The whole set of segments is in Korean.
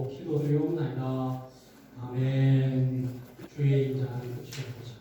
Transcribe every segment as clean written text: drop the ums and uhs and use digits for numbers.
기도드리옵나이다. 아멘. 주의 인자를 주옵소서.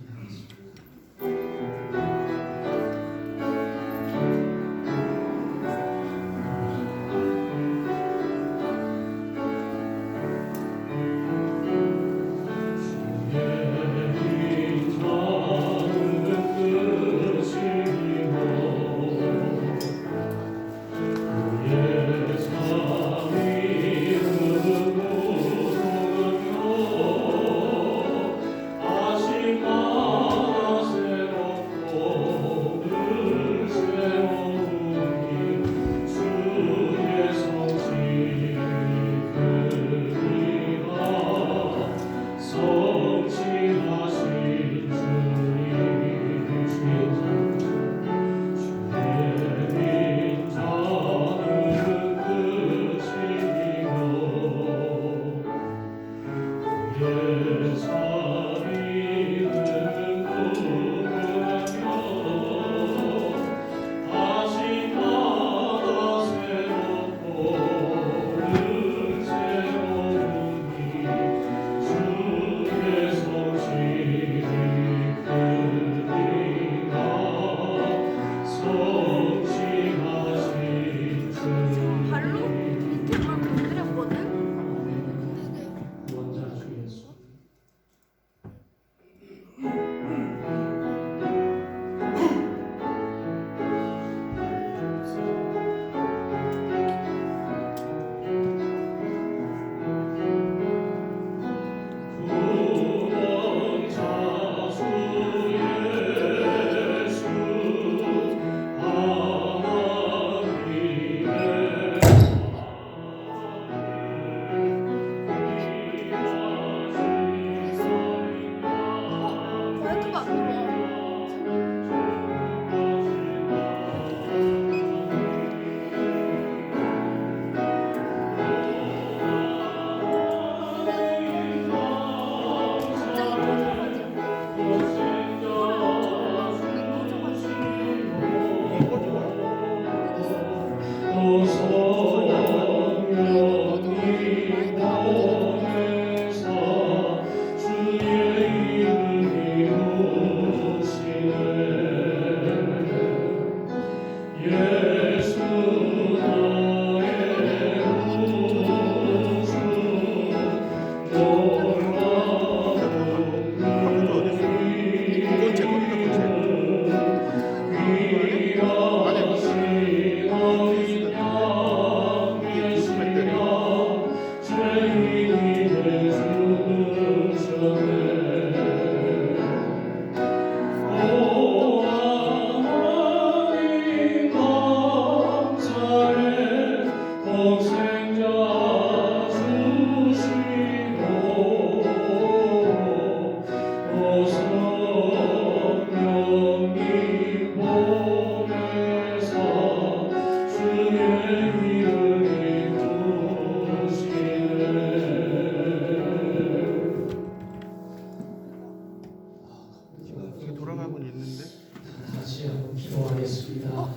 같이 한번 기도하겠습니다. 자,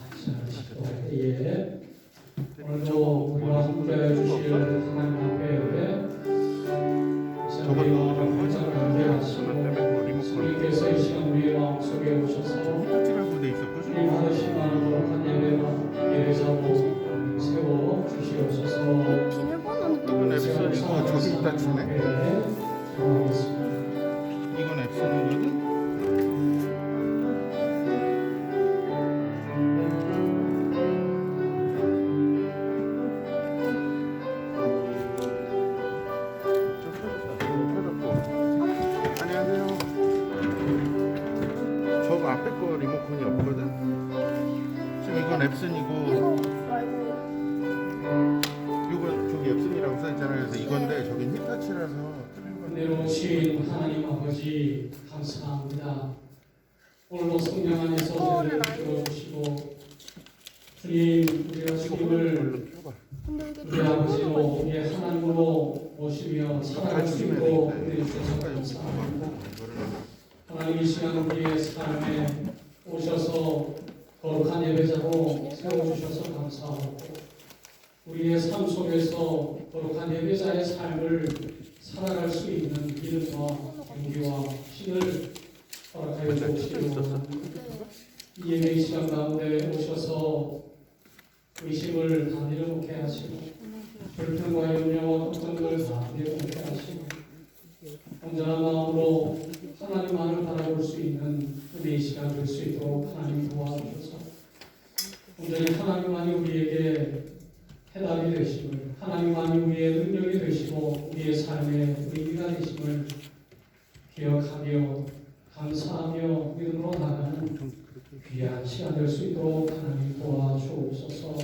기도할 때에 오늘도 우리와 함께해 주실 하나님 앞에 우리와 활짝을 연대하시고 주님께서 이 시간 우리의 마음속에 오셔서 주님 하시는 거룩한 예배자로 세워주시옵소서. 이건 앱슨이고 저기 있다 주네. 이건 앱슨이거든. 앞에 거 리모컨이 없거든. 지금 이건 앱슨이고 이건 저기 앱슨이라고 써있잖아요. 그래서 이건데 저긴 히타치라서 내려오신 하나님 아버지 감사합니다. 오늘도 성령 안에서 우리를 들어주시고 주님 우리가 주님을 우리 아버지로 우리의 하나님으로 모시며 살아가시고 우리를 주셔서 감사합니다. 하나님 이 시간 우리의 삶에 오셔서 거룩한 예배자로 세워주셔서 감사하고 우리의 삶 속에서 거룩한 예배자의 삶을 살아갈 수 있는 믿음과 용기와 힘을 허락하여 주옵시고, 이 예배의 시간 가운데 오셔서 의심을 다 내려놓게 하시고, 불평과 염려와 걱정을 다 내려놓게 하시고, 온전한 마음으로 하나님만을 바라볼 수 있는 은혜의 시간 될 수 있도록 하나님 도와주셔서, 온전히 하나님만이 우리에게 해답이 되심을, 하나님만이 우리의 능력이 되시고 우리의 삶의 의미가 되심을 기억하며 감사하며 믿음으로 나가는 귀한 시간 될 수 있도록 하나님 도와주옵소서.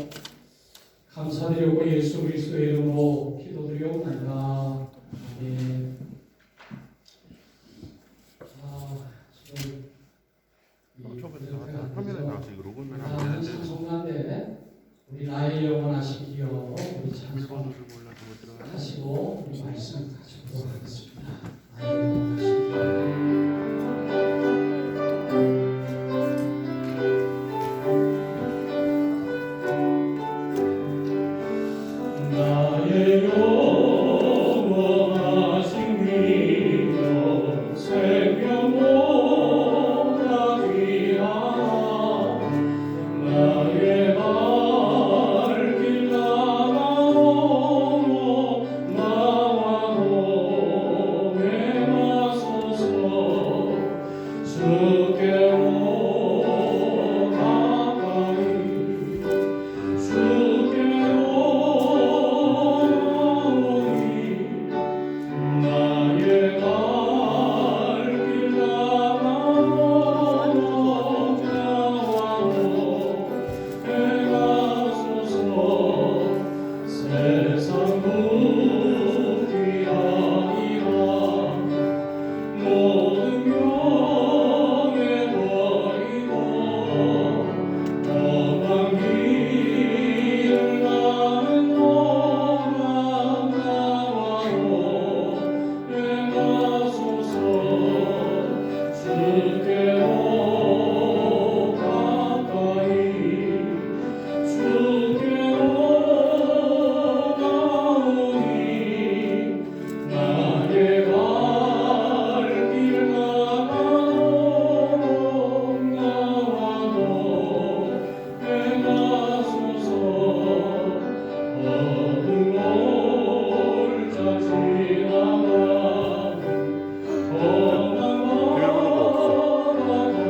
감사드리고 예수 그리스도의 이름으로 기도드리옵나이다. 아멘. 지금 화면에 나와서 이거 로고만 하면 나는 되는데 찬송가인데 우리 나의 영원하시기여 우리 찬송 비밀번호를 몰라서 못 들어가네. 하시고 우리 말씀 가지도록 하겠습니다. 나의 영원하시기여. 나의 영원하신 이여 생명보다 귀하나 나의 발길 나가오로 나와도 행하소서. 주께로 가까이 주께로 나의 발길 나가오로 나와도 행하소서. 세상 부귀하니라 모든 경에 버리고 험한 길을 가는 동안 나와도 행하소서. 주께로 가까이 주께로 가오니 나의 발길 나가도록 나와도 행하소서. 어둠 올자 지나가 험한 바다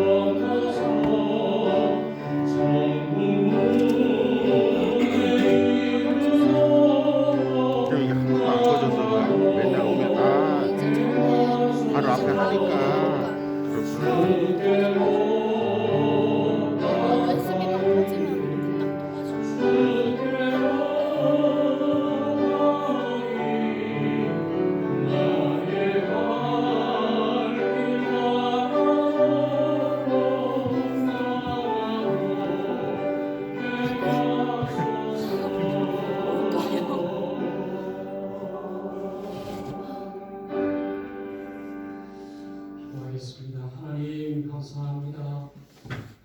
건너서 그럼 이게 한 번도 안 꺼져서 맨날 오면 바로 앞에 하니까 그렇구나. USB가 꺼지면 금방 기도하겠습니다. 하나님 감사합니다.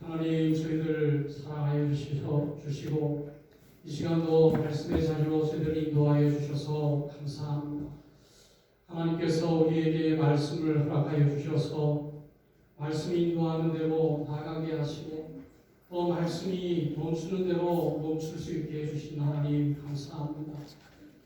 하나님 저희들 사랑하여 주시고 이 시간도 말씀의 자리로 저희들 인도하여 주셔서 감사합니다. 하나님께서 우리에게 말씀을 허락하여 주셔서 말씀이 인도하는 대로 나가게 하시고 또 말씀이 멈추는 대로 멈출 수 있게 해주신 하나님 감사합니다.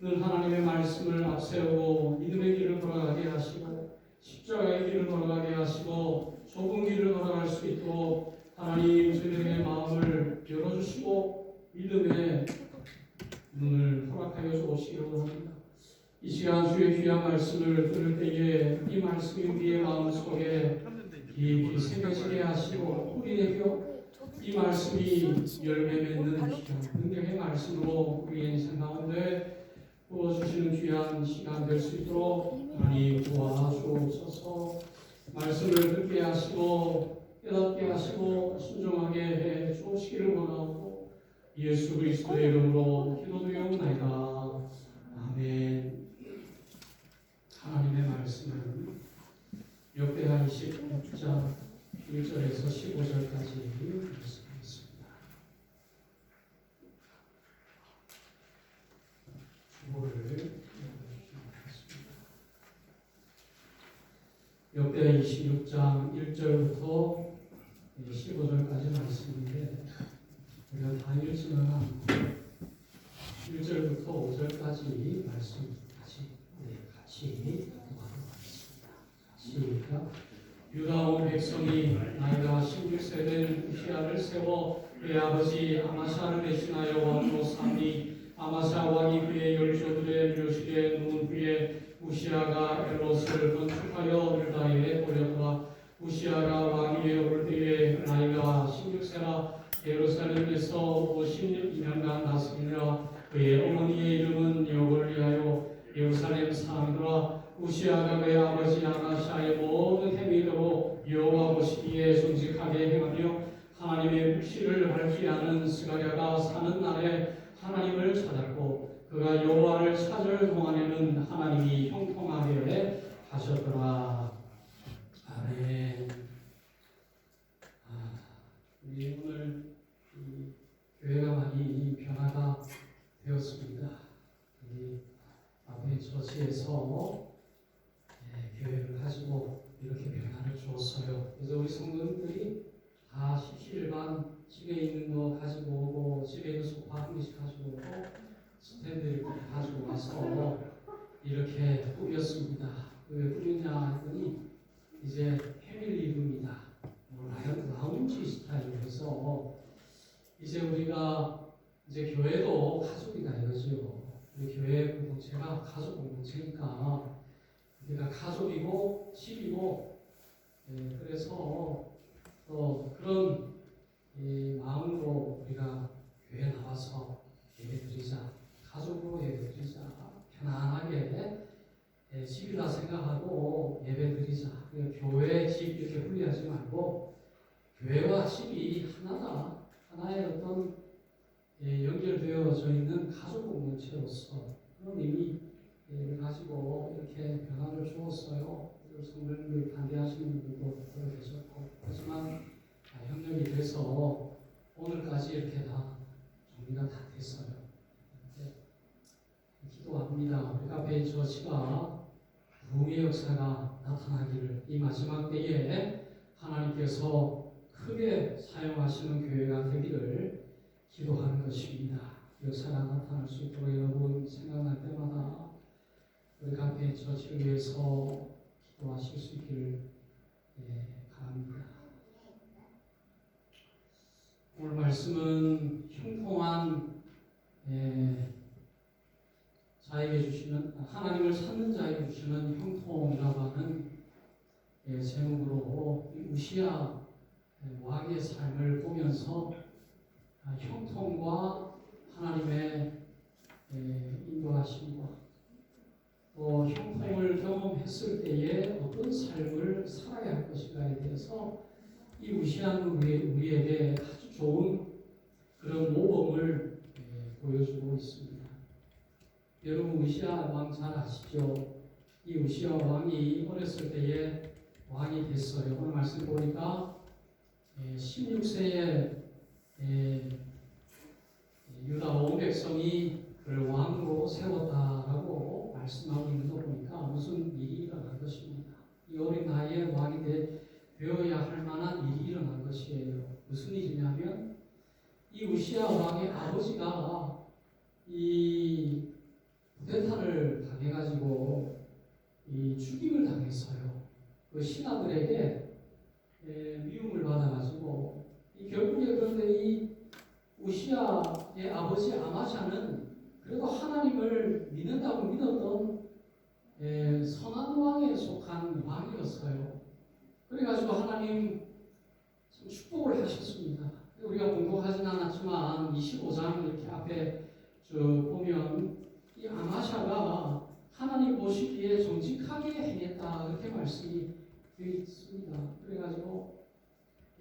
늘 하나님의 말씀을 앞세우고 믿음의 길을 걸어가게 하시고 십자가의 길을 걸어가게 하시고 좁은 길을 걸어갈 수 있도록 하나님 저희들에게 마음을 열어주시고 믿음의 눈을 허락하여 주시기를 원합니다. 이 시간 주의 귀한 말씀을 들을 때에 이 말씀이 우리의 마음속에 깊이 새겨지게 하시고 우리에게 이 말씀이 열매 맺는 귀한 능력의 말씀으로 우리의 인생 가운데 부어주시는 귀한 시간 될 수 있도록 하나님 도와주옵소서. 말씀을 듣게 하시고 깨닫게 하시고 순종하게 해 주시기를 원하고 예수 그리스도의 이름으로 기도드리옵나이다. 아멘. 하나님의 말씀은 역대하 26장 1절에서 15절까지 말씀하겠습니다. 역대 26장 1절부터 15절까지 말씀인데 우리가 다 읽지는 않고 1절부터 5절까지 말씀까지 같이 공부하도록 하겠습니다. 시작. 유다 온 백성이 나이가 16세 된 우시야를 세워 그의 아버지 아마샤를 대신하여 왕으로 삼니 아마샤 왕이 그의 열조들의 묘실에 누운 후에 우시야가 엘롯을 건축하여 유다에 보내더라. 우시야가 왕위에 오를 때에 나이가 16세라 예루살렘에서 52년간 다스리라. 그의 어머니의 이름은 여골리하여 예루살렘 사람들아 우시야가 그의 아버지 아마샤의 모든 행위대로 여호와 보시기에 정직하게 행하며 하나님의 묵시를 밟지 않은 스가랴가 사는 날에 하나님을 찾았고 그가 여호와를 찾을 동안에는 하나님이 형통하게 하셨더라. 아멘. 우리 오늘 이 교회가 많이 변화가 되었습니다. 우리 앞에 처치에서 교회를 가지고 이렇게 변화를 주었어요. 그래서 우리 성도님들이 다 십시일반 집에 있는 거 가지고 오고 집에 있는 소파 한 개씩 가지고 오고 스탠드 이렇게 가지고 와서 이렇게 꾸몄습니다. 왜 꾸몄냐 했더니 이제 패밀리룸이다. 라운지 스타일로 해서 이제 우리가 이제 교회도 가족이다 이거죠. 우리 교회 공동체가 가족 공동체니까 우리가 가족이고 집이고 그래서 그런 마음으로 우리가 교회 나와서 예배드리자, 가족으로 예배드리자, 편안하게 집이라 생각하고 예배드리자. 교회, 집 이렇게 분리하지 말고 교회와 집이 하나다. 하나의 어떤 연결되어져 있는 가족 공동체로서 그런 의미를 가지고 이렇게 변화를 주었어요. 성도님들이 반대하시는 분들도 계셨고 하지만 협력이 돼서 오늘까지 이렇게 다 정리가 다 됐어요. 기도합니다. 우리 카페 처치가 부흥의 역사가 나타나기를 이 마지막 때에 하나님께서 크게 사용하시는 교회가 되기를 기도하는 것입니다. 역사가 나타날 수 있도록 여러분 생각날 때마다 우리 카페 처치를 위해서 기도하실 수 있기를 바랍니다. 오늘 말씀은 형통한 자에게 주시는 하나님을 찾는 자에게 주시는 형통이라고 하는 제목으로 우시야 왕의 삶을 보면서 형통과 하나님의 인도하심과 또 형통을 경험했을 때에 어떤 삶을 살아야 할 것인가에 대해서 이 우시야는 우리에게 아주 좋은 그런 모범을 보여주고 있습니다. 여러분 우시야 왕 잘 아시죠? 이 우시야 왕이 어렸을 때에 왕이 됐어요. 오늘 말씀 보니까 16세에 유다 온 백성이 그를 왕으로 세웠다라고 말씀하고 있는 거 보니까 무슨 일이 일어난 것입니다. 이 어린 나이에 왕이 되어야 할 만한 일이 일어난 것이에요. 무슨 일이냐면 이 우시야 왕의 아버지가 이 쿠데타를 당해가지고 이 죽임을 당했어요. 그 신하들에게 미움을 받아가지고 결국에 그런데 이 우시야의 아버지 아마샤는 그래도 하나님을 믿는다고 믿었던 선한 왕에 속한 왕이었어요. 그래가지고 하나님 축복을 하셨습니다. 우리가 공부하진 않았지만 25장 이렇게 앞에 쭉 보면 이 아마샤가 하나님 보시기에 정직하게 행했다 이렇게 말씀이 되어 있습니다. 그래가지고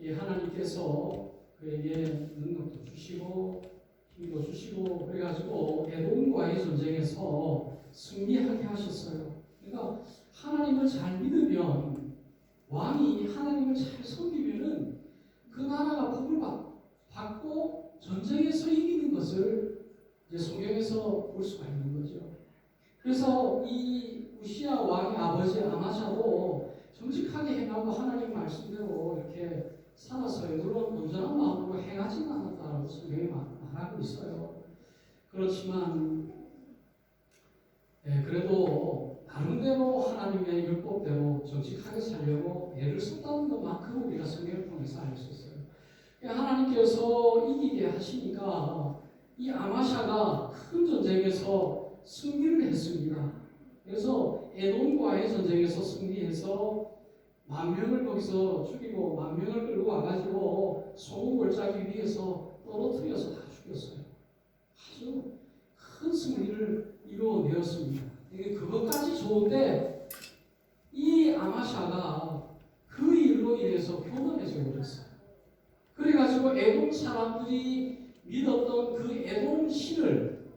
하나님께서 그에게 능력도 주시고 힘도 주시고 그래가지고 에돔과의 전쟁에서 승리하게 하셨어요. 그러니까 하나님을 잘 믿으면 왕이 하나님을 잘 섬기면은 그 나라가 복을 받고 전쟁에서 이기는 것을 이제 성경에서 볼 수가 있는 거죠. 그래서 이 우시야 왕의 아버지 아마샤도 정직하게 행하고 하나님 말씀대로 이렇게 살았어요. 물론 온전한 마음으로 행하지는 않았다고 성경이 말하고 있어요. 그렇지만 그래도 나름대로 하나님의 율법대로 정직하게 살려고 애를 썼다는 것만큼 우리가 성경을 통해서 알 수 있어요. 하나님께서 이기게 하시니까 이 아마샤가 큰 전쟁에서 승리를 했습니다. 그래서 에돔과의 전쟁에서 승리해서 10,000명을 거기서 죽이고 10,000명을 끌고 와가지고 소금 골짜기 위에서 떨어뜨려서 다 죽였어요. 아주 큰 승리를 이루어내었습니다. 이게 그것까지 좋은데 이 아마샤가 그 일로 인해서 교만해져 버렸어요. 그래가지고 에돔 사람들이 믿었던 그 에돔 신을,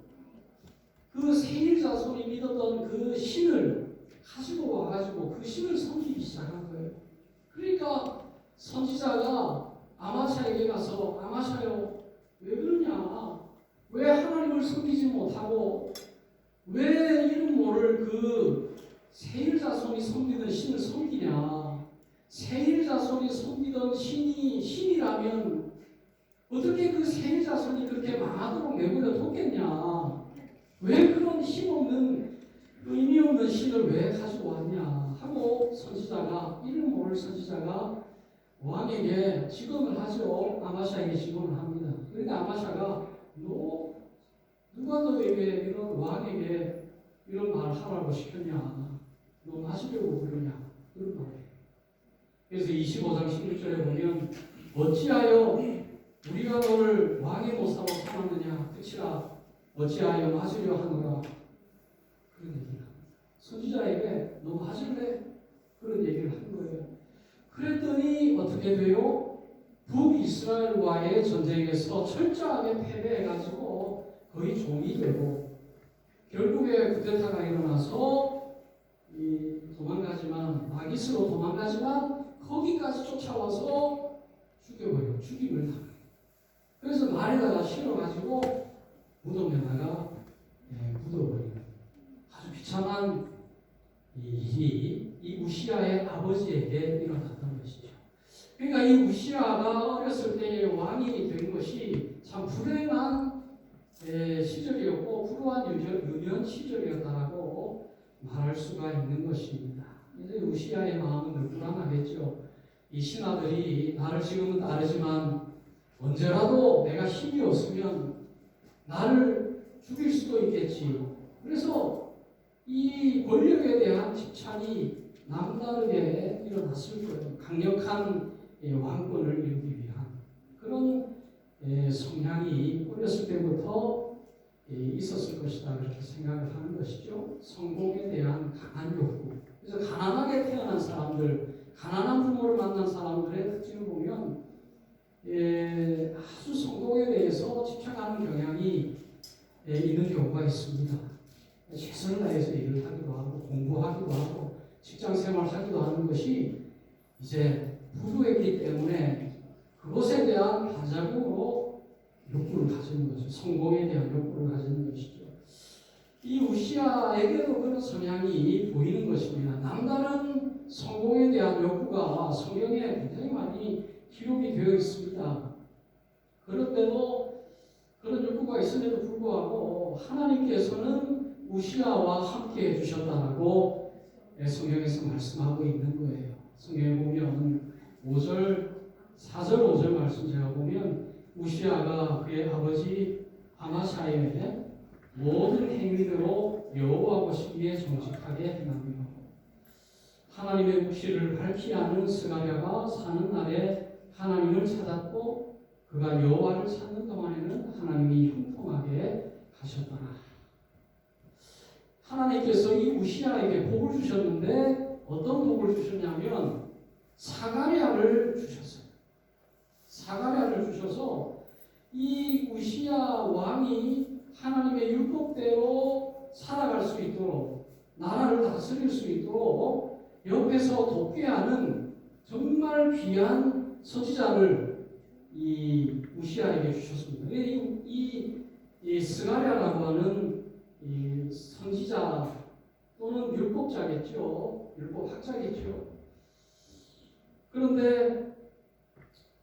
그 세일 자손이 믿었던 그 신을 가지고 와가지고 그 신을 섬기기 시작한 거예요. 그러니까 선지자가 아마샤에게 가서 아마샤요, 왜 그러냐? 왜 하나님을 섬기지 못하고 왜 이름 모를 그 세일 자손이 섬기던 신을 섬기냐? 세일 자손이 섬기던 신이 신이라면 어떻게 그 세일 자손이 그렇게 망하도록 내버려 뒀겠냐? 왜 그런 힘없는 의미 없는 신을 왜 가지고 왔냐 하고 선지자가 이름 모를 선지자가 왕에게 직언을 하죠. 아마샤에게 직언을 합니다. 그런데 아마샤가 누가 너에게 이런 왕에게 이런 말을 하라고 시켰냐? 너 맞으려고 그러냐? 그런 말이에요. 그래서 25장 16절에 보면 어찌하여 우리가 너를 왕의 모사로 삼았느냐? 그치라 어찌하여 맞으려 하노라? 그런 얘기를 합니다. 선지자에게 너 맞을래? 그런 얘기를 한 거예요. 그랬더니 어떻게 돼요? 북이스라엘과의 전쟁에서 철저하게 패배해가지고 거의 종이 되고 결국에 쿠데타가 일어나서 마기스로 도망가지만 거기까지 쫓아와서 죽여버려요. 죽임을 당해요. 그래서 말에다가 실어가지고 무덤에다가 묻어버려요. 아주 비참한 일이 우시아의 아버지에게 일어났던 것이죠. 그러니까 이 우시아가 어렸을 때에 왕이 된 것이 참 불행한 시절이었고 불우한 유년 시절이었다라고 말할 수가 있는 것입니다. 이제 우시아의 마음은 늘 불안하겠죠. 이 신하들이 나를 지금은 따르지만 언제라도 내가 힘이 없으면 나를 죽일 수도 있겠지. 그래서 이 권력에 대한 집착이 남다르게 일어났을 거예요. 강력한 왕권을 이루기 위한 그런 성향이 어렸을 때부터 있었을 것이다 그렇게 생각을 하는 것이죠. 성공에 대한 강한 욕구. 그래서 가난하게 태어난 사람들, 가난한 부모를 만난 사람들의 특징을 보면 아주 성공에 대해서 집착하는 경향이 있는 경우가 있습니다. 최선을 다해서 일을 하기도 하고 공부하기도 하고 직장 생활하기도 하는 것이 이제 부유했기 때문에 그것에 대한 반작용으로 욕구를 가지는 거죠. 성공에 대한 욕구를 가지는 것이죠. 이 우시아에게도 그런 성향이 보이는 것입니다. 남다른 성공에 대한 욕구가 성경에 굉장히 많이 기록이 되어 있습니다. 그런데도 그런 욕구가 있음에도 불구하고 하나님께서는 우시아와 함께 해주셨다라고 성경에서 말씀하고 있는 거예요. 성경에 보면 4절 5절 말씀 제가 보면 우시아가 그의 아버지 아마샤의 모든 행위대로 여호와 보시기에 정직하게 행하며 하나님의 묵시를 밝히 아는 스가랴가 사는 날에 하나님을 찾았고 그가 여호와를 찾는 동안에는 하나님이 형통하게 하셨더라. 하나님께서 이 우시아에게 복을 주셨는데 어떤 복을 주셨냐면 사가랴를 주셨어요. 사가랴를 주셔서 이 우시아 왕이 하나님의 율법대로 살아갈 수 있도록 나라를 다스릴 수 있도록 옆에서 돕게 하는 정말 귀한 선지자를 이 우시아에게 주셨습니다. 이 스가랴라고 하는 이 선지자 또는 율법자겠죠. 율법학자겠죠. 그런데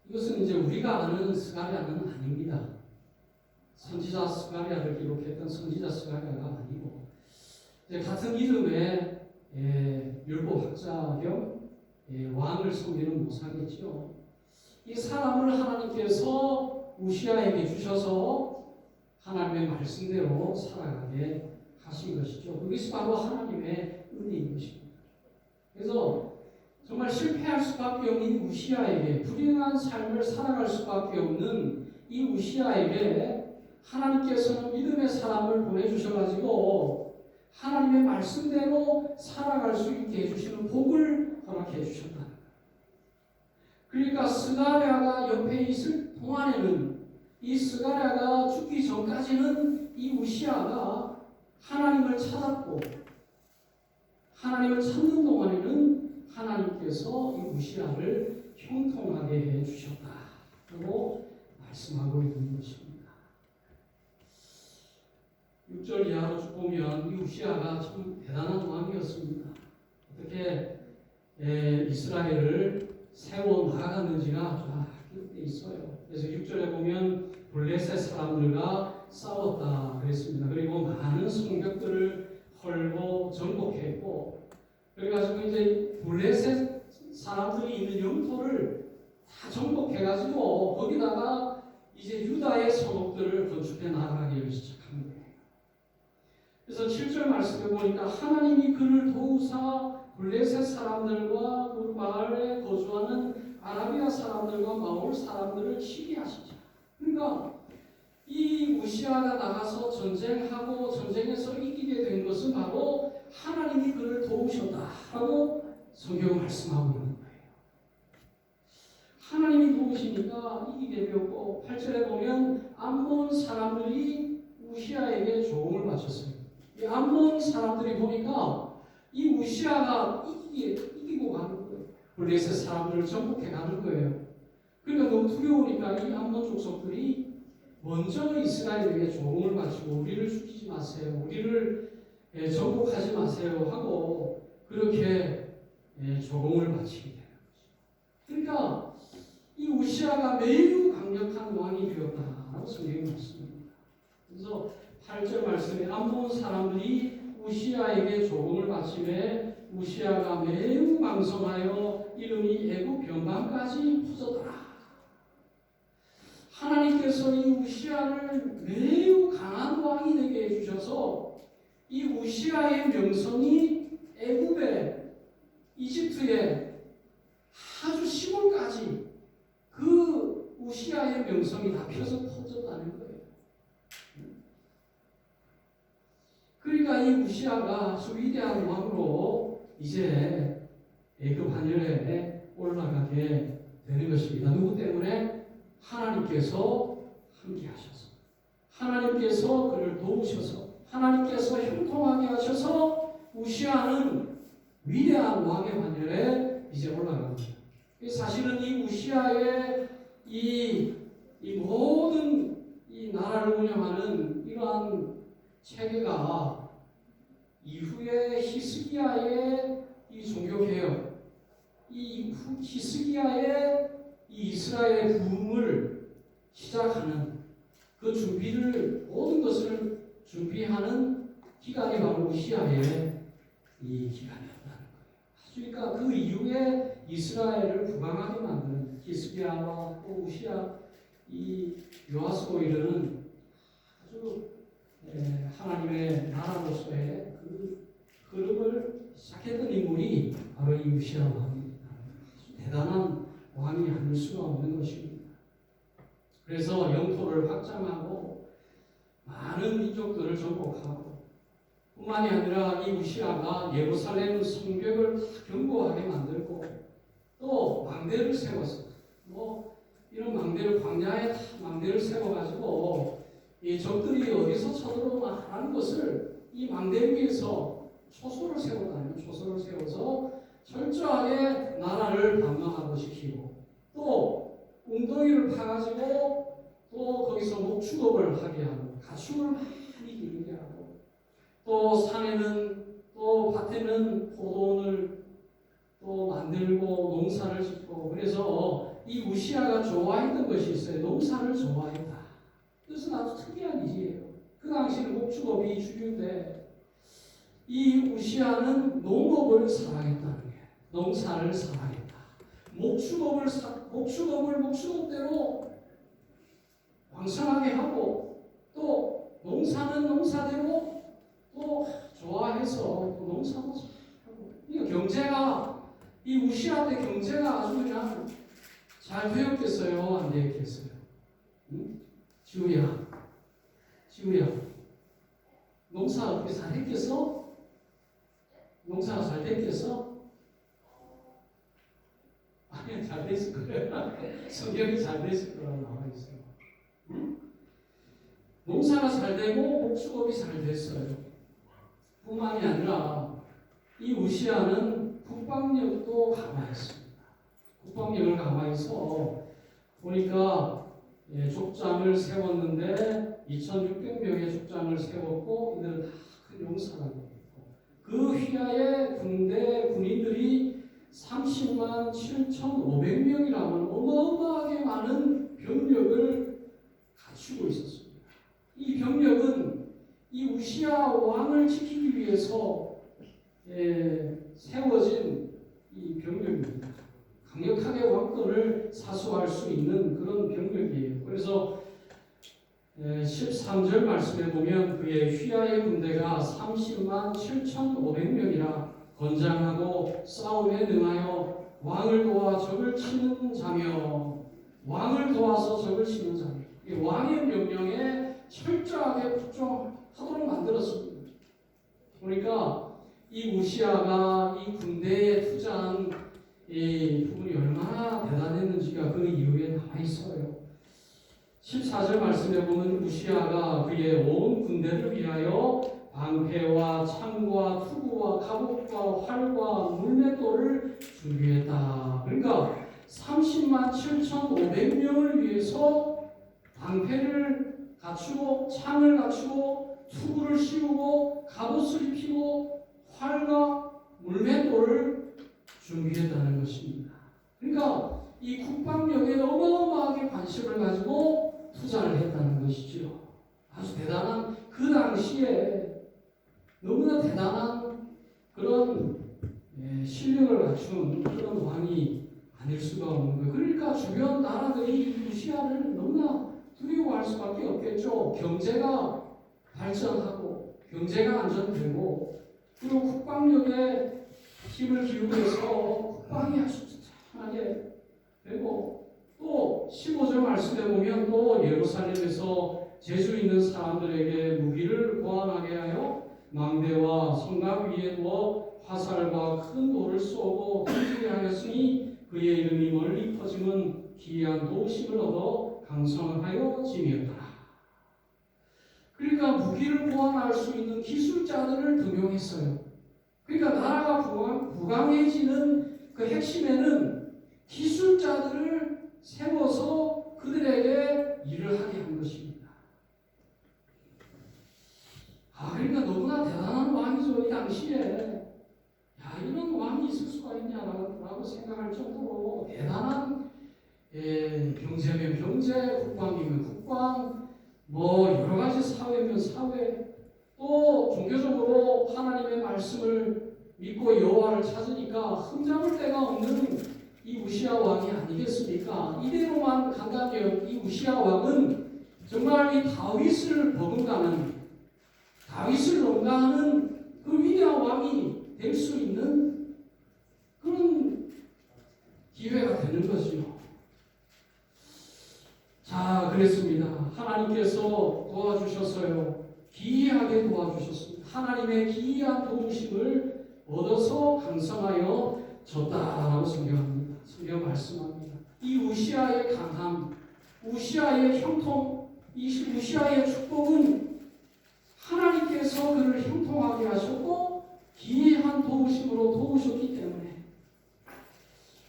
이것은 이제 우리가 아는 스가랴는 아닙니다. 선지자 스가랴를 기록했던 선지자 스가랴가 아니고 이제 같은 이름의 율법학자 겸 왕을 섬기는 모사겠죠. 이 사람을 하나님께서 우시아에게 주셔서 하나님의 말씀대로 살아가게 하신 것이죠. 그것이 바로 하나님의 은혜인 것입니다. 그래서 정말 실패할 수밖에 없는 우시아에게, 불행한 삶을 살아갈 수밖에 없는 이 우시아에게 하나님께서는 믿음의 사람을 보내주셔가지고 하나님의 말씀대로 살아갈 수 있게 해주시는 복을 허락해 주셨다. 그러니까 스가랴가 옆에 있을 동안에는, 이 스가랴가 죽기 전까지는 이 우시아가 하나님을 찾았고, 하나님을 찾는 동안에는 하나님께서 이 우시아를 형통하게 해 주셨다라고 말씀하고 있는 것입니다. 6절 이하로 쭉 보면 이 우시아가 참 대단한 왕이었습니다. 어떻게 이스라엘을 세워 나가는지가 쫙 기록되어 있어요. 그래서 6절에 보면 블레셋 사람들과 싸웠다 그랬습니다. 그리고 많은 성벽들을 헐고 정복했고, 그래가지고 이제 블레셋 사람들이 있는 영토를 다 정복해가지고 거기다가 이제 유다의 성읍들을 건축해 나가기 시작한 거예요. 그래서 7절 말씀에 보니까 하나님이 그를 도우사 블레셋 사람들과 그 마을에 거주하는 아라비아 사람들과 마올 사람들을 치게 하시자. 그러니까 이 우시아가 나가서 전쟁하고 전쟁에서 이기게 된 것은 바로 하나님이 그를 도우셨다라고 성경 말씀하고 있는 거예요. 하나님이 도우시니까 이기게 되었고, 8절에 보면 암몬 사람들이 우시아에게 조공을 바쳤어요. 이 암몬 사람들이 보니까 이 우시아가 이기고 가는 거예요. 블레셋 사람들을 정복해 가는 거예요. 그러니까 너무 두려우니까 이 암몬 족속들이 먼저 이스라엘에게 조공을 바치고 우리를 죽이지 마세요, 우리를 정복하지 마세요 하고 그렇게 조공을 바치게 되는 거죠. 그러니까 이 우시아가 매우 강력한 왕이 되었다라고 성경이 말씀합니다. 그래서 8절 말씀에 암몬 사람들이 우시아에게 조공을 바치매 우시아가 매우 망성하여 이름이 애굽 변방까지 퍼졌더라. 하나님께서 이 우시아를 매우 강한 왕이 되게 해주셔서 이 우시아의 명성이 애굽에, 이집트에 아주 시골까지 그 우시아의 명성이 다 펴서 퍼졌다는 거예요. 그러니까 이 우시아가 아주 위대한 왕으로 이제 애굽 하늘에 올라가게 되는 것입니다. 누구 때문에? 하나님께서 함께 하셔서, 하나님께서 그를 도우셔서, 하나님께서 형통하게 하셔서 우시아는 위대한 왕의 반열에 이제 올라갑니다. 사실은 이 우시아의 이 모든 이 나라를 운영하는 이러한 체계가 이후에 히스기야의 이 종교개혁, 이 히스기야의 이 이스라엘의 부흥을 시작하는 그 준비를, 모든 것을 준비하는 기간이 바로 우시아의 이 기간이었다는 거예요. 그러니까 그 이후에 이스라엘을 부강하게 만드는 히스기야와 또 우시아, 이 요아스로 이르는 아주 하나님의 나라로서의 그 흐름을 시작했던 인물이 바로 이 우시아 왕입니다. 대단한 왕이 아닐 수가 없는 것입니다. 그래서 영토를 확장하고 많은 민족들을 정복하고, 뿐만이 아니라 이 우시아가 예루살렘 성벽을 견고하게 만들고 또 망대를 세웠어요. 이런 망대를, 광야에 망대를 세워가지고 이 적들이 어디서 쳐들어오나 하는 것을 이 망대 위에서 초소를 세웠다는, 초소를 세워서 철저하게 나라를 방어하고 시키고, 또 웅덩이를 파가지고 또 거기서 목축업을 하게 하고, 가축을 많이 기르게 하고, 또 산에는, 또 밭에는 포도원을 또 만들고 농사를 짓고 그래서 이 우시아가 좋아했던 것이 있어요. 농사를 좋아했다. 그래서 아주 특이한 일이에요. 그 당시에는 목축업이 주류인데 이 우시아는 농업을 사랑했다는 게 농사를 사랑했다. 목축업을 목축업대로 왕성하게 하고 또 농사는 농사대로 또 좋아해서 또 농사도 하고 그러니까 경제가 이 우시아 때 경제가 아주 그냥 잘 되었겠어요? 안 되었겠어요? 응? 지우야 농사 어떻게 잘 했겠어? 농사가 잘 됐겠어? 아니 잘 됐을 거예요. 성경이 잘 됐을 거라고 나와 있어요. 응? 농사가 잘 되고 목축업이 잘 됐어요. 뿐만이 아니라 이 우시아는 국방력도 강화했습니다. 국방력을 강화해서 보니까 족장을 세웠는데 2,600명의 족장을 세웠고 이들은 다 큰 용사가 되었고 그 휘하에 군대 군인들이 30만 7,500명이라는 어마어마하게 많은 병력을 갖추고 있었습니다. 이 병력은 이 우시아 왕을 지키기 위해서 세워진 이 병력입니다. 강력하게 왕권을 사수할 수 있는 그런 병력이에요. 그래서 13절 말씀에 보면 그의 휘하의 군대가 30만 7,500명이라 건장하고 싸움에 능하여 왕을 도와 적을 치는 자며 왕을 도와서 적을 치는 자며 이 왕의 명령에 철저하게 복종하도록 만들었습니다. 그러니까 이 우시아가 이 군대에 투자한 이 부분이 얼마나 대단했는지가 그 이유에 나와 있어요. 14절 말씀에 보면 우시아가 그의 온 군대를 위하여 방패와 창과 투구와 갑옷과 활과 물맷돌을 준비했다. 그러니까 30만 7,500명을 위해서 방패를 갖추고 창을 갖추고 투구를 씌우고 갑옷을 입히고 활과 물맷돌을 준비했다는 것입니다. 그러니까 이 국방력에 어마어마하게 관심을 가지고 투자를 했다는 것이죠. 아주 대단한 그 당시에 너무나 대단한 그런 실력을 갖춘 그런 왕이 아닐 수가 없는 거예요. 그러니까 주변 나라들이 우시아를 너무나 두려워할 수밖에 없겠죠. 경제가 발전하고 경제가 안전되고 그리고 국방력에 힘을 기울여서 국방이 아주 탄탄하게 되고 또 15절 말씀에 보면 또 예루살렘에서 재주 있는 사람들에게 무기를 보완하게 하여 망대와 성곽 위에 두어 화살과 큰 돌을 쏘고 던지게 하였으니 그의 이름이 멀리 퍼지면 기이한 도심을 얻어 강성하여 지미었더라. 그러니까 무기를 보완할 수 있는 기술자들을 등용했어요. 그러니까 나라가 부강해지는 그 핵심에는 기술자들을 세워서 그들에게 일을 하게 한 것입니다. 그러니까 너무나 대단한 왕이죠. 이 당시에 이런 왕이 있을 수가 있냐라고 생각할 정도로 대단한 경제면 경제, 국방이면 국방, 뭐 여러 가지 사회면 사회, 또 종교적으로 하나님의 말씀을 믿고 여호와를 찾으니까 흠잡을 데가 없는 이 우시아 왕이 아니겠습니까? 이대로만 간다면 이 우시아 왕은 정말 이 다윗을 버금가는, 다윗을 능가하는 그 위대한 왕이 될 수 있는 그런 기회가 되는 거죠. 자, 그랬습니다. 하나님께서 도와주셨어요. 기이하게 도와주셨습니다. 하나님의 기이한 도우심을 얻어서 강성하여 졌다라고 성경합니다. 성경 말씀합니다. 이 우시아의 강함, 우시아의 형통, 이 우시아의 축복은 하나님께서 그를 형통하게 하셨고 기이한 도우심으로 도우셨기 때문에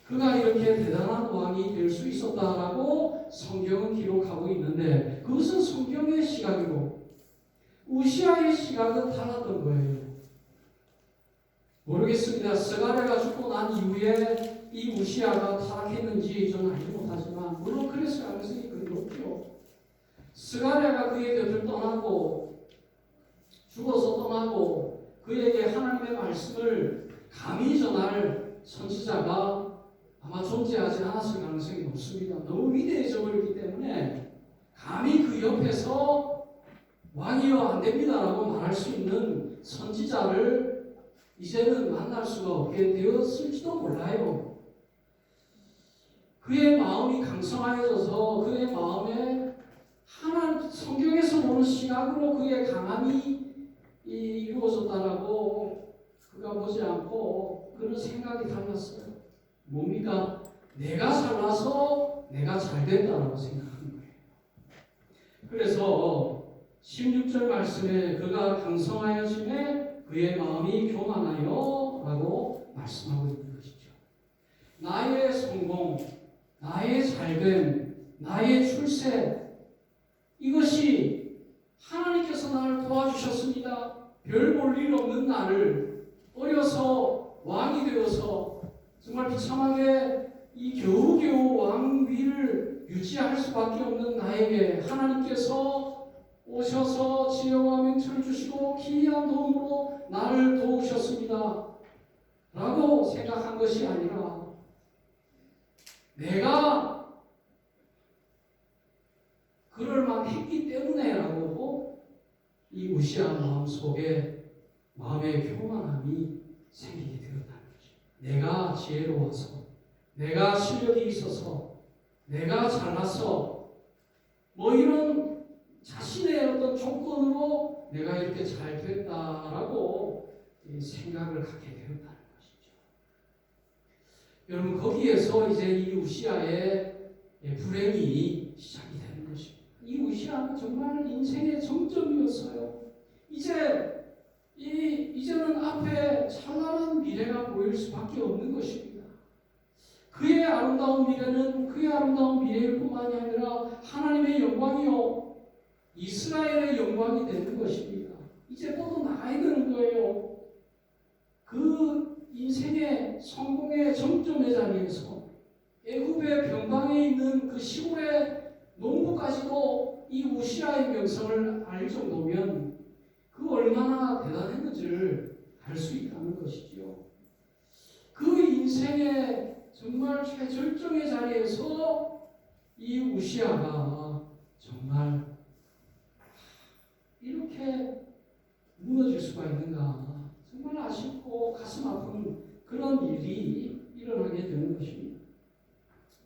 그가 이렇게 대단한 왕이 될 수 있었다라고 성경은 기록하고 있는데 그것은 성경의 시각이고 우시아의 시각은 달랐던 거예요. 모르겠습니다. 스가랴가 죽고 난 이후에 이 우시아가 타락했는지 저는 알지 못하지만 물론 그랬을 가능성이 거의 높죠. 스가랴가 그의 곁을 떠나고 죽어서 떠나고 그에게 하나님의 말씀을 감히 전할 선지자가 아마 존재하지 않았을 가능성이 높습니다. 너무 위대해져 버렸기 때문에 감히 그 옆에서 왕이여 안 됩니다라고 말할 수 있는 선지자를 이제는 만날 수가 없게 되었을지도 몰라요. 그의 마음이 강성하여져서 그의 마음에 하나님 성경에서 보는 시각으로 그의 강함이 이루어졌다라고 그가 보지 않고 그런 생각이 달랐어요. 뭡니까? 내가 잘나서 내가 잘 된다라고 생각하는 거예요. 그래서 16절 말씀에 그가 강성하여짐에 그의 마음이 교만하여 라고 말씀하고 있는 것이죠. 나의 성공, 나의 잘됨, 나의 출세 이것이 하나님께서 나를 도와주셨습니다. 별 볼 일 없는 나를 어려서 왕이 되어서 정말 비참하게 이 겨우겨우 왕위를 유지할 수밖에 없는 나에게 하나님께서 오셔서 지혜와 맹철을 주시고 기이한 도움으로 나를 도우셨습니다. 라고 생각한 것이 아니라 내가 그럴만 했기 때문에 라고 이 우시아 마음 속에 마음의 교만함이 생기게 되었다는 거죠. 내가 지혜로워서 내가 실력이 있어서 내가 잘나서 뭐 이런 자신의 어떤 조건으로 내가 이렇게 잘 됐다라고 생각을 갖게 되었다는 것이죠. 여러분 거기에서 이제 이 우시아의 불행이 시작이 되는 것입니다. 이 우시아는 정말 인생의 정점이었어요. 이제는 앞에 찬란한 미래가 보일 수밖에 없는 것입니다. 그의 아름다운 미래는 그의 아름다운 미래일 뿐만이 아니라 하나님의 영광이요 이스라엘의 영광이 되는 것입니다. 이제 뻗어나가야 되는 거예요. 그 인생의 성공의 정점의 자리에서 애굽의 변방에 있는 그 시골의 농부까지도 이 우시아의 명성을 알 정도면 그 얼마나 대단했는지를 알 수 있다는 것이지요. 그 인생의 정말 최절정의 자리에서 이 우시아가 정말 이렇게 무너질 수가 있는가 정말 아쉽고 가슴 아픈 그런 일이 일어나게 되는 것입니다.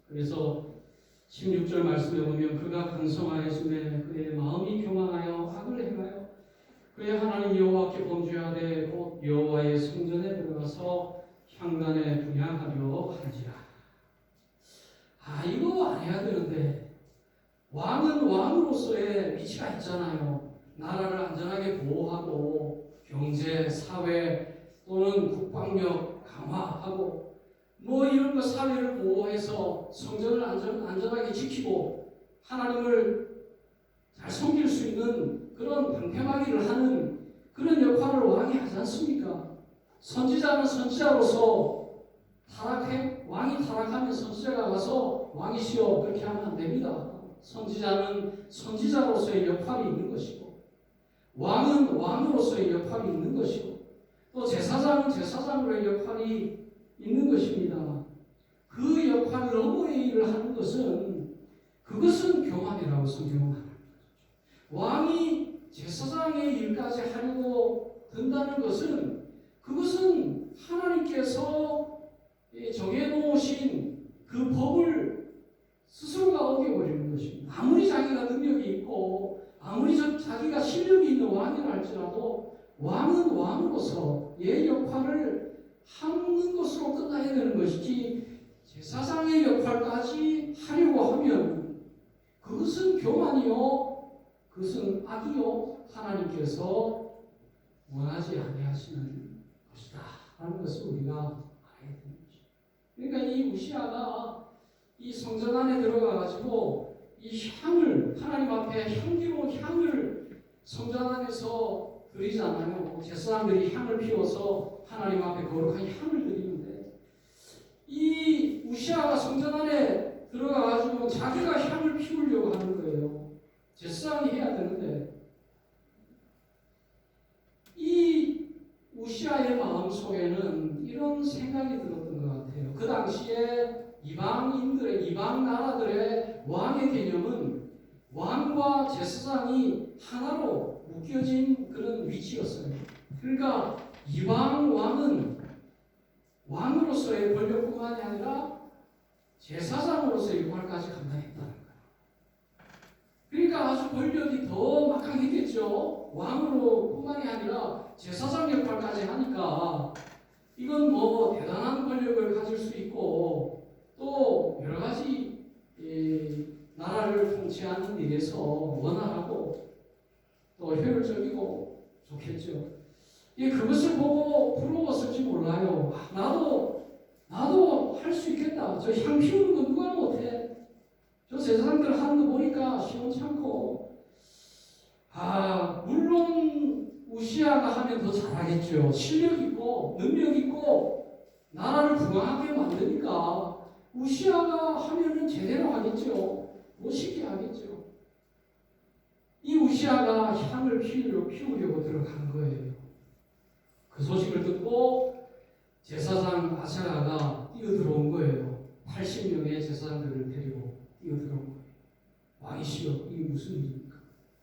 그래서 16절 말씀에 보면 그가 강성하였음에 그의 마음이 교만하여 악을 행하여 그의 하나님 여호와께 범죄하되 곧 여호와의 성전에 들어가서 향단에 분향하려 한지라. 이거 안 해야 되는데 왕은 왕으로서의 위치가 있잖아요. 나라를 안전하게 보호하고 경제, 사회 또는 국방력 강화하고 뭐 이런 거 사회를 보호해서 성전을 안전하게 지키고 하나님을 잘 섬길 수 있는 그런 방패막이를 하는 그런 역할을 왕이 하지 않습니까? 선지자는 선지자로서 왕이 타락하면 선지자가 가서 왕이시여 그렇게 하면 안 됩니다. 선지자는 선지자로서의 역할이 있는 것이고 왕은 왕으로서의 역할이 있는 것이고 또 제사장은 제사장으로의 역할이 있는 것입니다. 그 역할 너머의 일을 하는 것은 그것은 교만이라고 성경은 말합니다. 왕이 제사장의 일까지 하려고 든다는 것은 그것은 하나님께서 정해놓으신 그 법을 스스로가 어겨버리는 것입니다. 아무리 자기가 능력이 있고 아무리 자기가 실력이 있는 왕이라 할지라도 왕은 왕으로서 얘 역할을 하는 것으로 끝나야 되는 것이지 제사장의 역할까지 하려고 하면 그것은 교만이요 그것은 악이요 하나님께서 원하지 아니하시는 것이다 라는 것을 우리가 알아야 되는 것입니다. 그러니까 이 우시아가 이 성전 안에 들어가 가지고 이 향을 하나님 앞에 향기로운 향을 성전 안에서 드리잖아요. 제사장들이 향을 피워서 하나님 앞에 거룩한 향을 드리는데 이 우시아가 성전 안에 들어가가지고 자기가 향을 피우려고 하는 거예요. 제사장이 해야 되는데 이 우시아의 마음 속에는 이런 생각이 들었던 것 같아요. 그 당시에 이방 나라들의 왕의 개념은 왕과 제사장이 하나로 묶여진 그런 위치였어요. 그러니까 이방 왕은 왕으로서의 권력뿐만이 아니라 제사장으로서의 역할까지 감당했다는 거예요. 그러니까 아주 권력이 더 막강했겠죠. 왕으로뿐만이 아니라 제사장 역할까지 하니까 이건 뭐 대단한 권력을 가질 수 있고 또 여러 가지 나라를 통치하는 일에서 원활하고 또 효율적이고 좋겠죠. 그것을 보고 부러웠을지 몰라요. 나도 할 수 있겠다. 저 향 피우는 거 누가 못해? 저 제사장들 하는 거 보니까 시원찮고. 물론 우시아가 하면 더 잘하겠죠. 실력 있고 능력 있고 나라를 부강하게 만드니까 우시아가 하면은 제대로 하겠죠. 멋있게 하겠죠. 이 우시아가 향을 피우려고 들어간 거예요. 그 소식을 듣고 제사장 아사랴가 뛰어들어온 거예요. 80명의 제사장들을 데리고 뛰어들어온 거예요. 왕이시여, 이게 무슨 일입니까?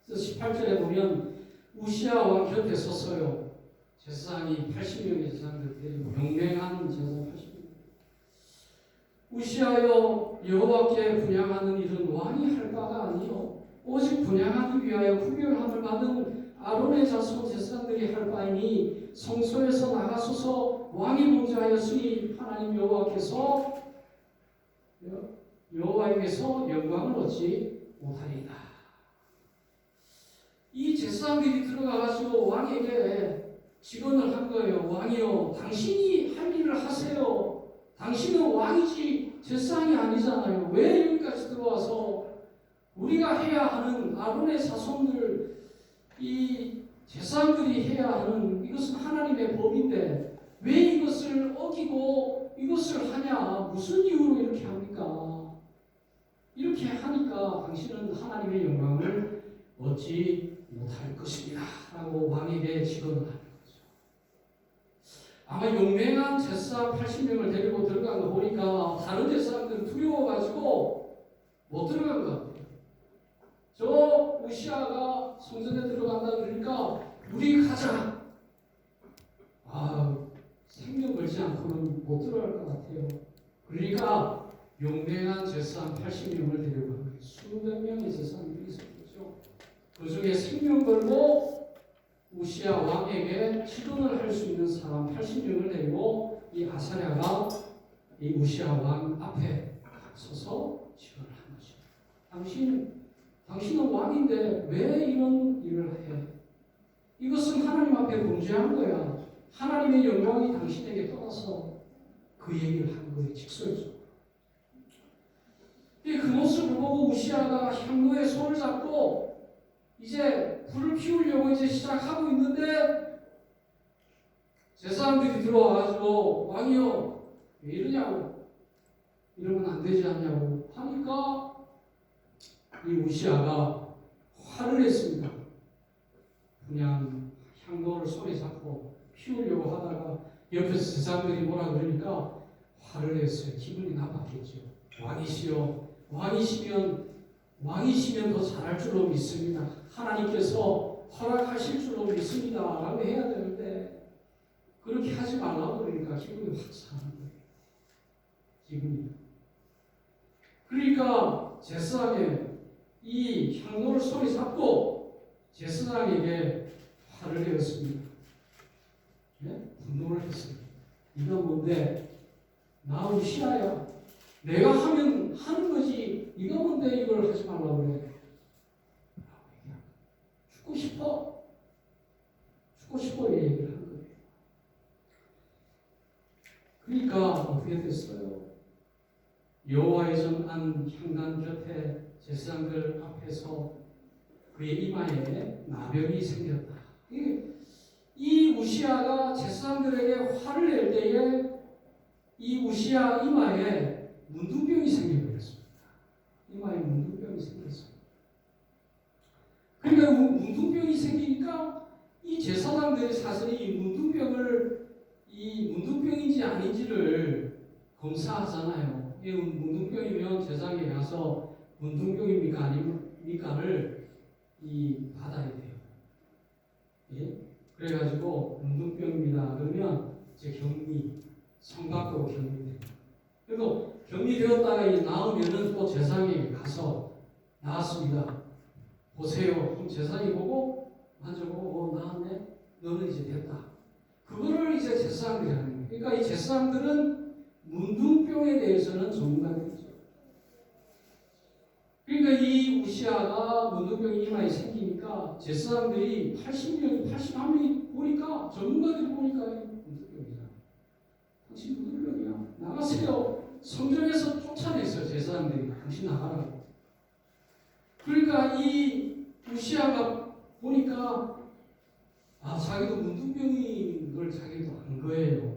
그래서 18절에 보면 우시아 왕 곁에 섰어요. 제사장이 80명의 제사장들을 데리고 명맹한 제사장 80명. 우시아여, 여호와께 분향하는 일은 왕이 할 바가 아니요 오직 분향하기 위하여 구별함을 받은 아론의 자손 제사장들이 할 바이니 성소에서 나가소서. 왕이 봉제하였으니 하나님 여호와에게서 영광을 얻지 못하리이다. 이 제사장들이 들어가가지고 왕에게 직언을 한 거예요. 왕이요, 당신이 할 일을 하세요. 당신은 왕이지 제사장이 아니잖아요. 왜 여기까지 들어와서 우리가 해야 하는 아론의 자손들, 이 제사장들이 해야 하는 이것은 하나님의 법인데 왜 이것을 어기고 이것을 하냐? 무슨 이유로 이렇게 합니까? 이렇게 하니까 당신은 하나님의 영광을 얻지 못할 것입니다. 라고 왕에게 직언을 하는 거죠. 아마 용맹한 제사장 80명을 데리고 들어간 거 보니까 다른 제사장들은 두려워가지고 못 들어간 것 같아요. 저 우시아가 성전에 들어간다 그러니까 우리 가자. 생명 걸지 않고는 못 들어갈 것 같아요. 그러니까 용맹한 제사장 80명을 데려간 거예요. 수백 명의 제사장들이 있었죠. 그 중에 생명 걸고 우시아 왕에게 직언을 할 수 있는 사람 80명을 데리고 이 아사랴가 이 우시아 왕 앞에 서서 직언을 한 것입니다. 당신은 왕인데 왜 이런 일을 해? 이것은 하나님 앞에 범죄한 거야. 하나님의 영광이 당신에게 떠나서 그 얘기를 한 거예요. 직설적으로. 그 모습을 보고 우시아가 향로에 손을 잡고 이제 불을 피우려고 이제 시작하고 있는데 제사장들이 들어와가지고 왕이요, 왜 이러냐고, 이러면 안 되지 않냐고 하니까 이 우시아가 화를 냈습니다. 그냥 향로를 손에 잡고 피우려고 하다가 옆에서 제사장들이 뭐라 그러니까 화를 냈어요. 기분이 나빴겠죠. 왕이시면 더 잘할 줄로 믿습니다. 하나님께서 허락하실 줄로 믿습니다. 라고 해야 되는데 그렇게 하지 말라고 그러니까 기분이 확 상하는 거예요. 기분이. 그러니까 제사장의 이 향로를 손에 잡고 제사장에게 화를 내었습니다. 분노를 했어요. 네가 뭔데? 나 우시아야. 내가 하면 하는 거지. 네가 뭔데 이걸 하지 말라고 그래. 죽고 싶어 이 얘기를 한 거예요. 그러니까 어떻게 됐어요? 여호와의 정한 향단 곁에 제사장들 앞에서 그의 이마에 나병이 생겼다. 이게 이 우시아가 제사장들에게 화를 낼 때에 이 우시아 이마에 문둥병이 생겨버렸습니다. 이마에 문둥병이 생겼습니다. 그러니까 문둥병이 생기니까 이 제사장들이 사실 이 문둥병인지 아닌지를 검사하잖아요. 이 문둥병이면 제사장에 가서 문둥병입니까 아닙니까를 받아야 돼요. 예? 그래가지고 문둥병입니다. 그러면 이제 격리, 성 밖으로 격리됩니다. 그리고 격리되었다가 나오면은 또 제사장에게 가서 나왔습니다. 보세요. 그럼 제사장이 보고 만져보고 나왔네. 너는 이제 됐다. 그거를 이제 제사장들이 하는 거예요. 그러니까 이 제사장들은 문둥병에 대해서는 전문가들이죠. 그러니까 이 우시아가 문둥병이 이마에 생기니까 제사장들이 81명이 보니까 전문가들이 보니까 문둥병이야. 당신 문둥병이야. 나가세요. 성전에서 쫓아냈어요. 제사장들이. 당신 나가라고. 그러니까 이 우시아가 보니까 자기도 문둥병인 걸 자기도 안 거예요.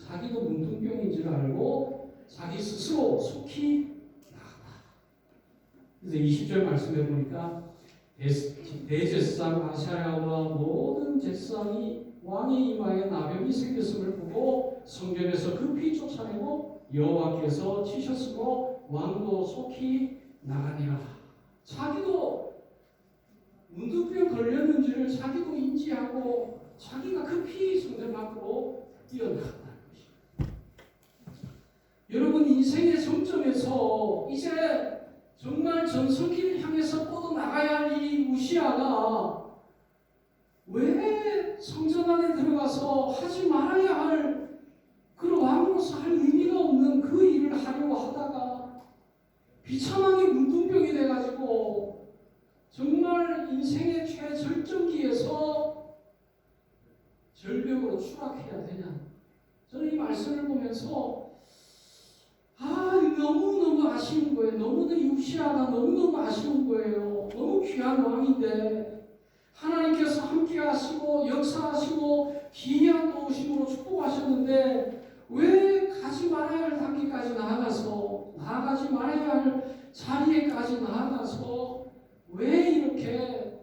자기도 문둥병인 줄 알고 자기 스스로 속히 나갔다. 그래서 20절 말씀해 보니까 대제사장 아사랴와 모든 제사장이 왕의 이마에 나병이 생겼음을 보고 성전에서 급히 쫓아내고 여호와께서 치셨으므로 왕도 속히 나가니라. 자기도 문둥병 걸렸는지를 자기도 인지하고 자기가 급히 성전 밖으로 뛰어나갔다는 것입니다. 여러분 인생의 정점에서 이제 정말 전성기를 향해서 뻗어나가야 할 이 우시아가 왜 성전 안에 들어가서 하지 말아야 할 그런 왕으로서 할 의미가 없는 그 일을 하려고 하다가 비참하게 문둥병이 돼가지고 정말 인생의 최절정기에서 절벽으로 추락해야 되냐. 저는 이 말씀을 보면서 너무너무 아쉬운 거예요. 너무나 우시아가 너무너무 아쉬운 거예요. 너무 귀한 왕인데 하나님께서 함께 하시고 역사하시고 기이한 도우심으로 축복하셨는데 왜 가지 말아야 할 단계까지 나아가지 말아야 할 자리에까지 나아가서 왜 이렇게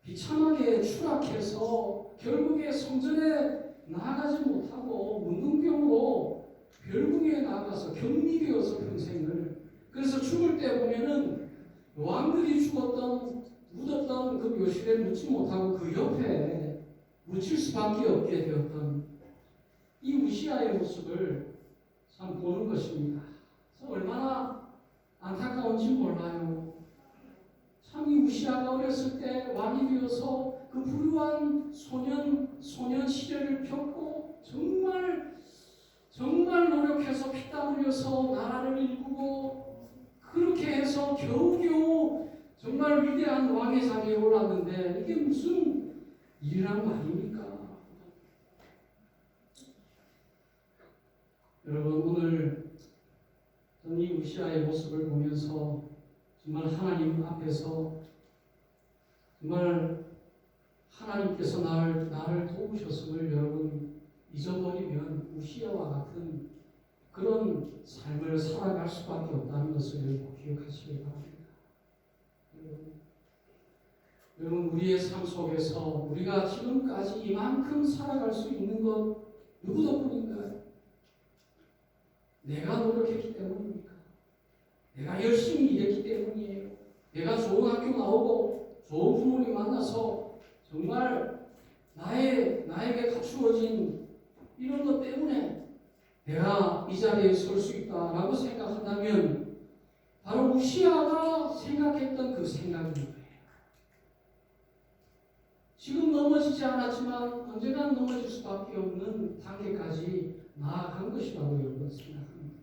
비참하게 추락해서 결국에 성전에 나아가지 못하고 문둥병으로 별궁에 나가서 격리되어서 평생을. 그래서 죽을 때 보면은 왕들이 묻었던 그 묘실에 묻지 못하고 그 옆에 묻힐 수밖에 없게 되었던 이 우시아의 모습을 참 보는 것입니다. 그래서 얼마나 안타까운지 몰라요. 참 이 우시아가 어렸을 때 왕이 되어서 그 불우한 소년 시절을 겪고 정말 노력해서 피땀 흘려서 나라를 일구고 그렇게 해서 겨우겨우 정말 위대한 왕의 자리에 올랐는데 이게 무슨 일이란 말입니까? 여러분 오늘 저는 이 우시아의 모습을 보면서 정말 하나님 앞에서 정말 하나님께서 나를 도우셨음을 여러분 잊어버리면 우시아와 같은 그런 삶을 살아갈 수밖에 없다는 것을 꼭 기억하시기 바랍니다. 여러분 우리의 삶 속에서 우리가 지금까지 이만큼 살아갈 수 있는 것 누구 덕분인가요? 내가 노력했기 때문입니까? 내가 열심히 일했기 때문이에요. 내가 좋은 학교 나오고 좋은 부모님 만나서 정말 나에게 갖추어진 이런 것 때문에 내가 이 자리에 설 수 있다라고 생각한다면 바로 우시아가 생각했던 그 생각인 거예요. 지금 넘어지지 않았지만 언젠가 넘어질 수밖에 없는 단계까지 나아간 것이라고 여러분 생각합니다.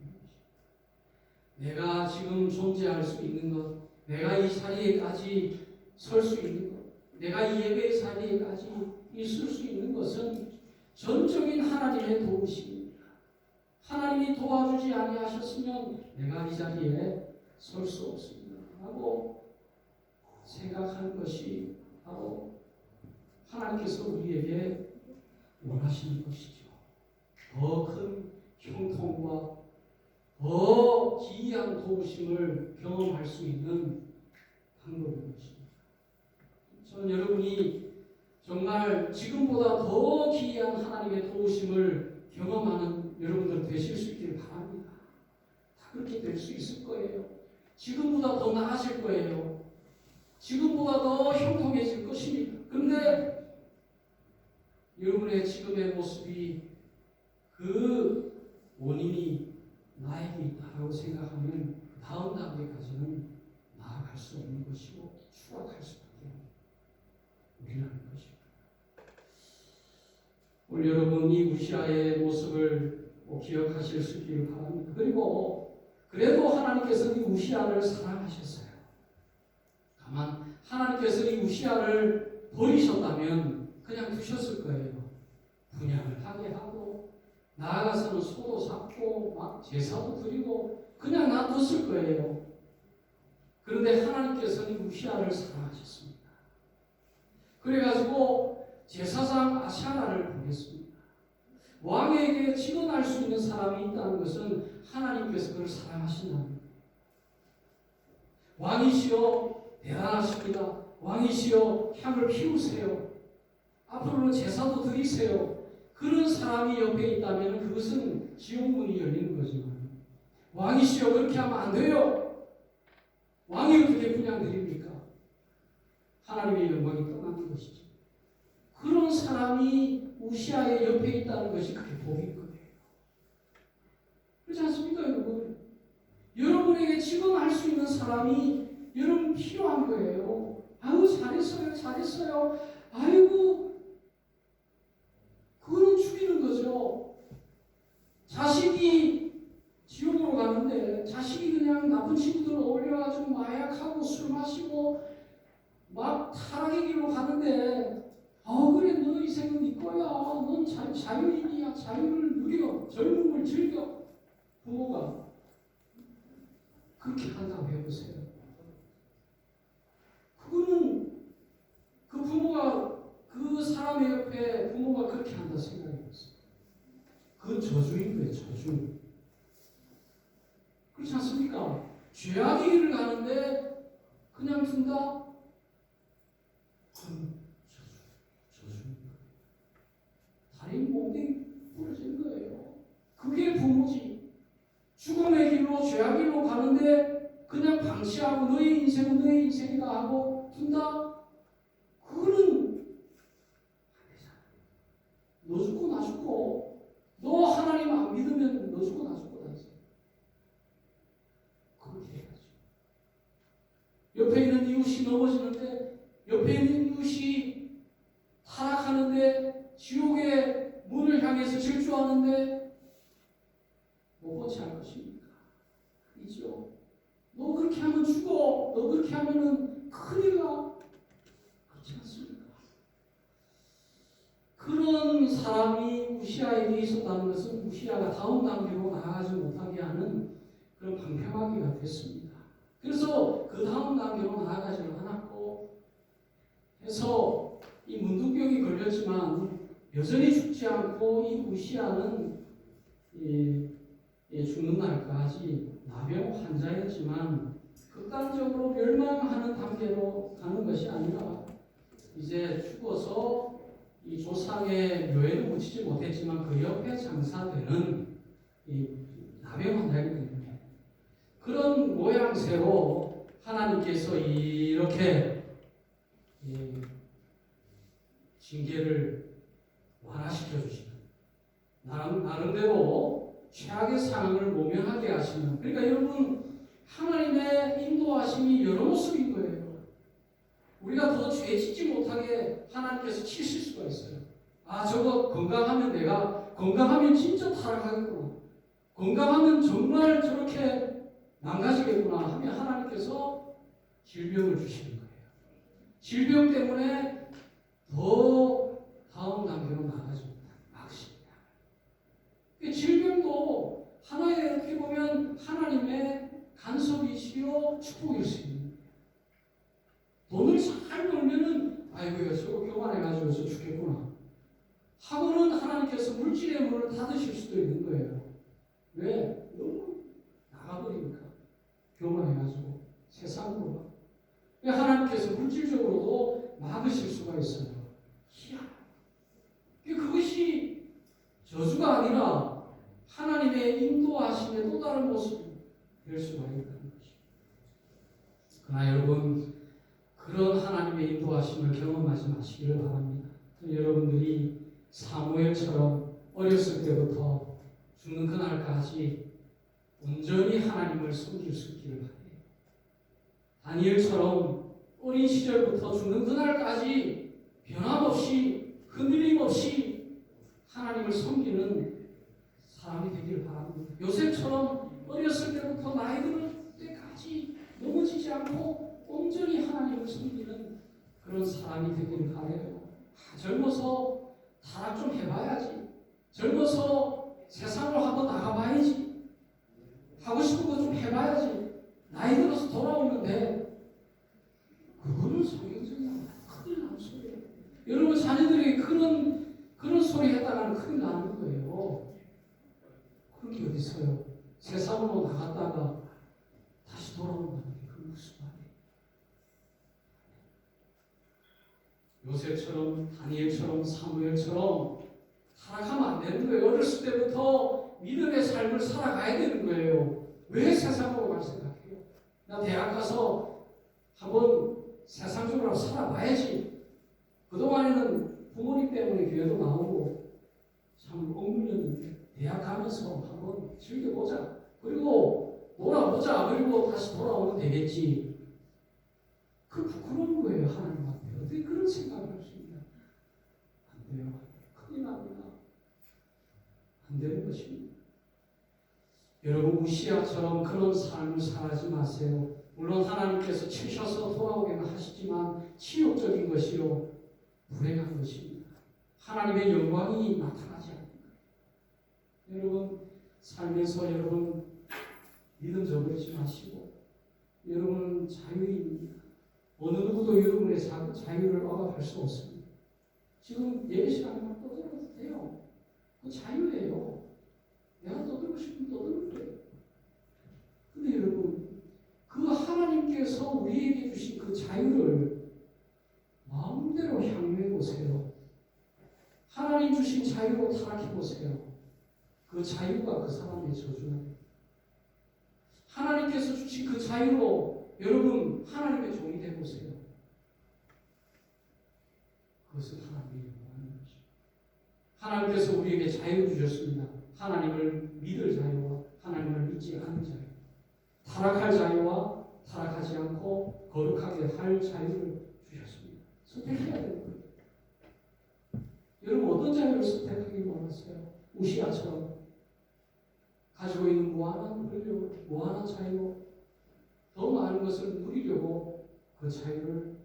내가 지금 존재할 수 있는 것, 내가 이 자리에까지 설 수 있는 것, 내가 이 예배의 자리에까지 있을 수 있는 것은 전적인 하나님의 도우심입니다. 하나님이 도와주지 아니하셨으면 내가 이 자리에 설 수 없습니다. 라고 생각하는 것이 바로 하나님께서 우리에게 원하시는 것이죠. 더 큰 형통과 더 기이한 도우심을 경험할 수 있는 방법인 것입니다. 저는 여러분이 정말 지금보다 더 기이한 하나님의 도우심을 경험하는 여러분들 되실 수 있기를 바랍니다. 다 그렇게 될 수 있을 거예요. 지금보다 더 나아질 거예요. 지금보다 더 형통해질 것입니다. 그런데 여러분의 지금의 모습이 그 원인이 나에게 있다고 생각하면 다음 단계까지는 나아갈 수 없는 것이고 추락할 수밖에 없는 것입니다. 우리 여러분 이 우시아의 모습을 기억하실 수 있기를 바랍니다. 그리고 그래도 하나님께서 이 우시아를 사랑하셨어요. 다만 하나님께서 이 우시아를 버리셨다면 그냥 두셨을 거예요. 분양을 하게 하고 나아가서는 소도 잡고 막 제사도 드리고 그냥 놔뒀을 거예요. 그런데 하나님께서는 우시아를 사랑하셨습니다. 그래가지고 제사장 아샤라를 보냈습니다. 왕에게 직언할 수 있는 사람이 있다는 것은 하나님께서 그를 사랑하신다는 거예요. 왕이시여 대단하십니다. 왕이시여 향을 피우세요. 앞으로는 제사도 드리세요. 그런 사람이 옆에 있다면 그것은 지옥문이 열리는 거지만 왕이시여 그렇게 하면 안 돼요. 왕이 어떻게 분양 드립니까? 하나님의 영광이 떠나는 것이죠. 그런 사람이 우시아의 옆에 있다는 것이 그게 복인 거예요. 그렇지 않습니까, 여러분? 여러분에게 직언할 수 있는 사람이 여러분 필요한 거예요. 아유 잘했어요, 잘했어요. 아이고 그거는 죽이는 거죠. 자식이 지옥으로 가는데 자식이 그냥 나쁜 친구들 어울려가지고 마약하고 술 마시고 막 타락의 길로 가는데 그래 너 인생은 네 거야. 넌 자유인이야. 자유를 누려. 젊음을 즐겨. 부모가 그렇게 한다고 해보세요. 그거는 그 부모가 그 사람의 옆에 부모가 그렇게 한다 생각해보세요. 그건 저주인 거예요. 저주. 그렇지 않습니까? 죄악의 길을 가는데 그냥 둔다? 저주인 거예요. 다리 몽둥이 부러진 거예요. 그게 부모지. 죽음의 길로 죄악의 길로 가는데 그냥 방치하고 너의 인생은 너의 인생이다 하고 둔다? 그거는 너 죽고 나 죽고 너 하나님 안 믿으면 너 죽고 나 죽고 다니지. 그렇게 해야지. 옆에 있는 이웃이 넘어지는데 옆에 있는 이웃이 타락하는데 지옥의 문을 향해서 질주하는데 뭐 어찌할 것입니까? 이죠. 너 그렇게 하면 죽어. 너 그렇게 하면은 큰일 나. 그렇지 않습니까? 그런 사람이 우시아에게 있었다는 것은 우시아가 다음 단계로 나아가지 못하게 하는 그런 방패막이가 됐습니다. 그래서 그 다음 단계로 나아가지 않았고 해서 이 문둥병이 걸렸지만 여전히 죽지 않고 이 우시아는 죽는 날까지 나병 환자였지만 극단적으로 멸망하는 단계로 가는 것이 아니라 이제 죽어서 이 조상의 묘에는 묻히지 못했지만 그 옆에 장사되는 이 나병 환자이기 때문에 그런 모양새로 하나님께서 이렇게 징계를 완화시켜 주시는 나름대로 최악의 상황을 모면하게 하시는, 그러니까 여러분 하나님의 인도하심이 여러 모습인 거예요. 우리가 더 죄 짓지 못하게 하나님께서 치실 수가 있어요. 저거 건강하면 내가 건강하면 진짜 타락하겠구나. 건강하면 정말 저렇게 망가지겠구나 하면 하나님께서 질병을 주시는 거예요. 질병 때문에 더 다음 단계로 나가지 못합니다. 질병도 하나의 어떻게 보면 하나님의 간섭이시요 축복일 수 있는 거예요. 돈을 잘 벌면은 아이고야 저거 교만해가지고 저 죽겠구나 하고는 하나님께서 물질의 문을 닫으실 수도 있는 거예요. 왜? 너무 나가버리니까 교만해가지고 세상으로 가. 하나님께서 물질적으로도 막으실 수가 있어요. 그것이 저주가 아니라 하나님의 인도하심의 또 다른 모습이 될 수가 있다는 것입니다. 그러나 여러분 그런 하나님의 인도하심을 경험하지 마시기를 바랍니다. 여러분들이 사무엘처럼 어렸을 때부터 죽는 그날까지 온전히 하나님을 섬길 수 있기를 바랍니다. 다니엘처럼 어린 시절부터 죽는 그날까지 변함없이 흔들림 없이 하나님을 섬기는 사람이 되기를 바랍니다. 요셉처럼 어렸을 때부터 나이 들을 때까지 넘어지지 않고 온전히 하나님을 섬기는 그런 사람이 되기를 바라요. 젊어서 타락 좀 해봐야지. 젊어서 세상으로 한번 나가봐야지. 하고 싶은 거 좀 해봐야지. 나이 들어서 돌아오는데 그거는 소용적이야. 큰일 나는 소리예요. 여러분 자녀들이 그런 소리 했다가는 큰일 나는 거예요. 그런 게 어디 있어요? 세상으로 나갔다가 다시 돌아온다는 게 그 무슨 말이에요? 요셉처럼 다니엘처럼 사무엘처럼 살아가면 안 되는 거예요. 어렸을 때부터 믿음의 삶을 살아가야 되는 거예요. 왜 세상으로 갈 생각해요? 나 대학 가서 한번 세상적으로 살아봐야지. 그동안에는 부모님 때문에 교회도 나오고 참 억눌렸는데 대학 가면서 한번 즐겨보자. 그리고 놀아보자. 그리고 다시 돌아오면 되겠지. 그 부끄러운 거예요. 하나님 앞에. 어떻게 그런 생각을 할 수 있냐. 안 돼요. 큰일 납니다. 안 되는 것입니다. 여러분 우시아처럼 그런 삶을 살지 마세요. 물론 하나님께서 치셔서 돌아오게는 하시지만 치욕적인 것이요 불행한 것입니다. 하나님의 영광이 나타나지 않습니다. 여러분 살면서 여러분 믿음 저버리지 마시고 여러분은 자유인입니다. 어느 누구도 여러분의 자유를 억압할 수 없습니다. 지금 예배 시간에 막 떠들어도 돼요. 그 자유예요. 내가 떠들고 싶으면 떠들면 돼요. 근데 여러분 그 하나님께서 우리에게 주신 그 자유를 마음대로 향유해 보세요. 하나님 주신 자유로 타락해 보세요. 그 자유가 그 사람의 저주예요. 하나님께서 주신 그 자유로 여러분 하나님의 종이 되 보세요. 그것은 하나님의 영광인 것입니다. 하나님께서 우리에게 자유를 주셨습니다. 하나님을 믿을 자유와 하나님을 믿지 않는 자유, 타락할 자유와 타락하지 않고 거룩하게 할 자유를 주셨습니다. 선택해야 되는 거예요. 여러분 어떤 자유를 선택하기 원하세요? 우시아처럼 가지고 있는 무한한 권력, 무한한 자유, 더 많은 것을 누리려고 그 자유를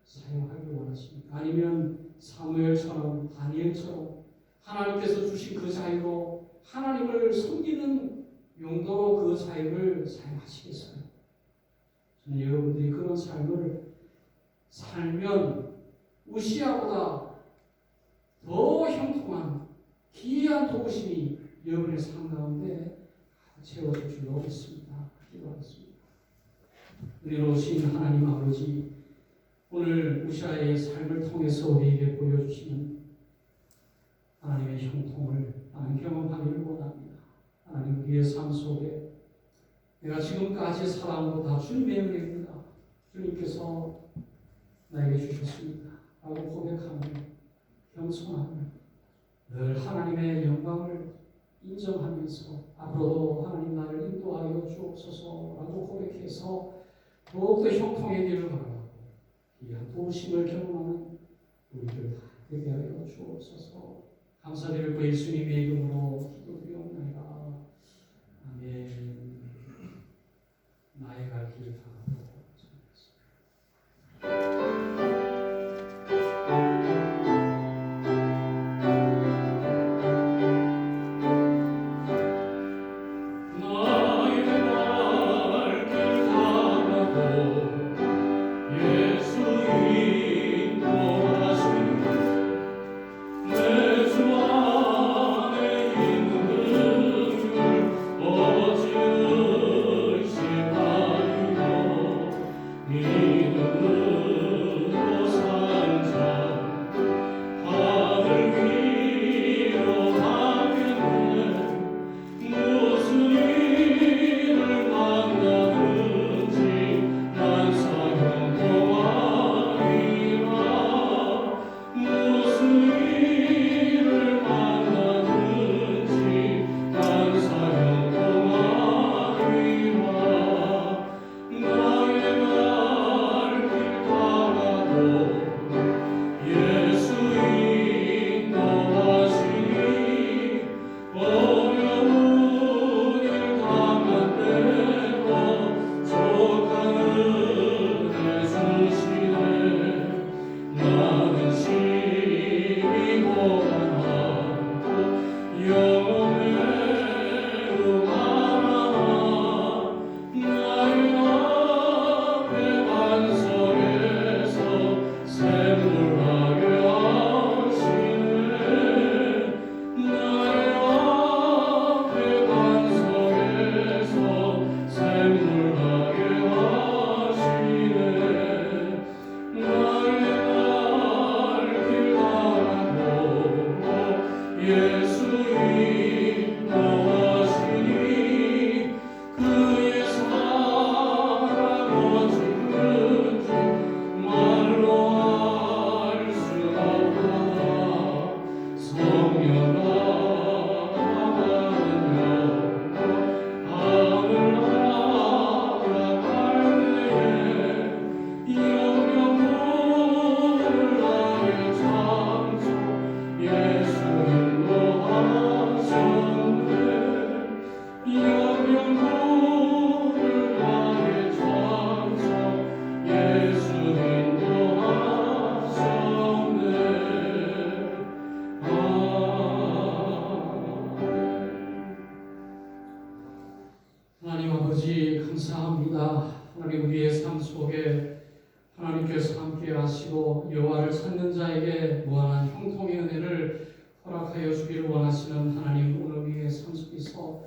사용하기 원하십니까? 아니면 사무엘처럼 다니엘처럼 하나님께서 주신 그 자유로 하나님을 섬기는 용도로 그 자유를 사용하시겠어요? 저는 여러분들이 그런 삶을 살면 우시아보다 더 형통한 기이한 도구심이 여러분의 삶 가운데 채워질 줄로 믿습니다. 기도하겠습니다. 은혜로우신 하나님 아버지, 오늘 우시아의 삶을 통해서 우리에게 보여주시는 하나님의 형통을 나는 경험하기를 원합니다. 하나님 우리의 삶 속에 내가 지금까지 살아온 것 다 주님의 은혜입니다. 주님께서 나에게 주셨습니다. 라고 고백하며 겸손하며 늘 하나님의 영광을 인정하면서 앞으로도 하나님 나를 인도하여 주옵소서라고 고백해서 더욱더 형통의 길을 바라고 귀한 도우심을 경험하는 우리들 다 되게 하여 주옵소서. 감사드리고 예수님의 이름으로 기도드리옵나이다. 아멘. 나의 갈 길 다 예수 인도 감사합니다. 하나님 우리의 삶 속에 하나님께서 함께 하시고 여호와를 찾는 자에게 무한한 형통의 은혜를 허락하여 주기를 원하시는 하나님, 오늘 우리의 삶 속에서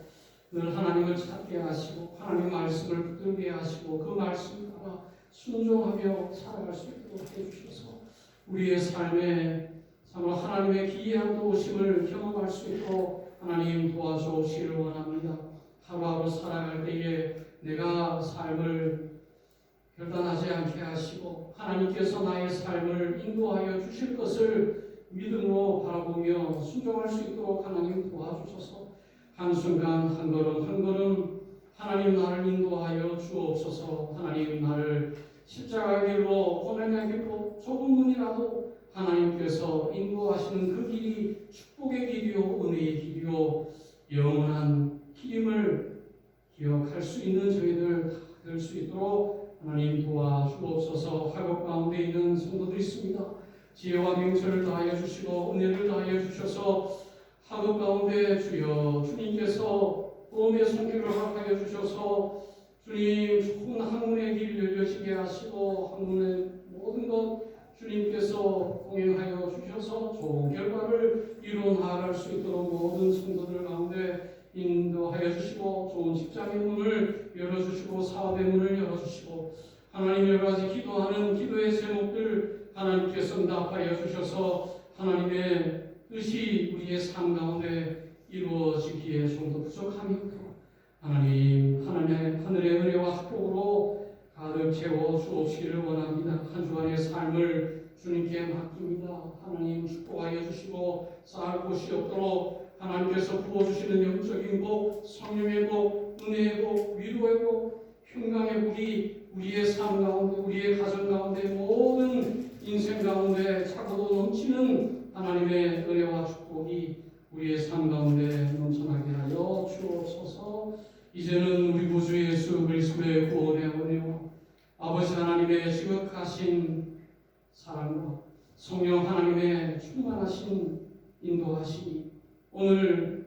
늘 하나님을 찾게 하시고 하나님 말씀을 붙들게 하시고 그 말씀 따라 순종하며 살아갈 수 있도록 해주셔서 우리의 삶에 참으로 하나님의 기이한 도우심을 경험할 수 있도록 하나님 도와주시기를 원합니다. 하루하루 살아갈 때에 내가 삶을 결단하지 않게 하시고 하나님께서 나의 삶을 인도하여 주실 것을 믿음으로 바라보며 순종할 수 있도록 하나님 도와주셔서 한순간 한 걸음 한 걸음 하나님 나를 인도하여 주옵소서. 하나님 나를 십자가 길로 고난의 길로 조금만이라도 하나님께서 인도하시는 그 길이 축복의 길이요 은혜의 길이요 영원한 길임을 기억할 수 있는 저희들 될 수 있도록 하나님 도와주옵소서. 학업 가운데 있는 성도들이 있습니다. 지혜와 명철을 다하여 주시고 은혜를 다하여 주셔서 학업 가운데 주여 주님께서 도움의 손길을 허락하여 주셔서 주님 좋은 학문의 길 열려지게 하시고 학문의 모든 것 주님께서 동행하여 주셔서 좋은 결과를 이루어 나아갈 수 있도록 모든 성도들 가운데 인도하여 주시고 좋은 직장의 문을 열어주시고 사업의 문을 열어주시고 하나님 여러 가지 기도하는 기도의 제목들 하나님께서 응답하여 주셔서 하나님의 뜻이 우리의 삶 가운데 이루어지기에 좀 더 부족함이 없도록 하나님 하늘의 은혜와 축복으로 가득 채워 주옵시기를 원합니다. 한 주간의 삶을 주님께 맡깁니다. 하나님 축복하여 주시고 쌓을 곳이 없도록 하나님께서 부어주시는 영적인 복, 성령의 복, 은혜의 복, 위로의 복, 평강의 복이 우리의 삶 가운데 우리의 가정 가운데 모든 인생 가운데 차고도 넘치는 하나님의 은혜와 축복이 우리의 삶 가운데 넘쳐나게 하여 주옵소서. 이제는 우리 구주 예수 그리스도의 구원의 은혜와 아버지 하나님의 지극하신 사랑과 성령 하나님의 충만하신 인도하심이 오늘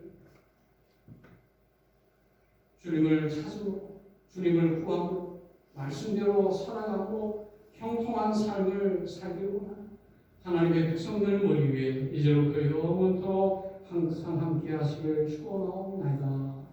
주님을 찾으고 주님을 구하고 말씀대로 살아가고 형통한 삶을 살기로 하는 하나님의 백성들 머리 위에 이제로부터 영원토록 항상 함께 하시길 축원하옵나이다.